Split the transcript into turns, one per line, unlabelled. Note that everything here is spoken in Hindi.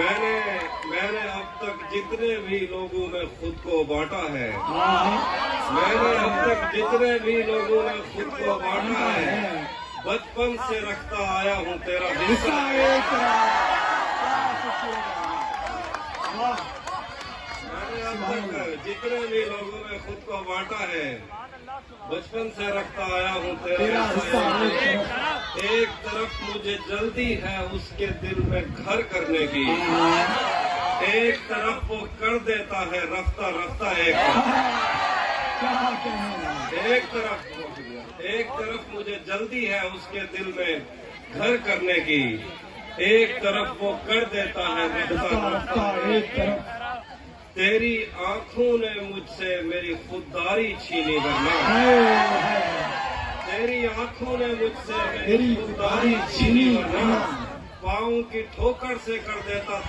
मैंने अब तक जितने भी लोगों में खुद को बांटा है, मैंने अब तक जितने भी लोगों में खुद को बांटा है, बचपन से रखता आया हूँ तेरा हिस्सा। मैंने अब तक जितने भी लोगों में खुद को बांटा है, बचपन से रखता आया हूँ तेरा हिस्सा। एक तरफ मुझे जल्दी है उसके दिल में घर करने की, एक तरफ वो कर देता है रफ्ता रफ्ता एक तरफ मुझे जल्दी है उसके दिल में घर करने की, एक तरफ वो कर देता है रफ्ता रफ्ता एक तरफ। तेरी आंखों ने मुझसे मेरी खुददारी छीनी वरना, तेरी आंखों ने मुझसे मेरी खुददारी छीनी वरना, पाँव की ठोकर से कर देता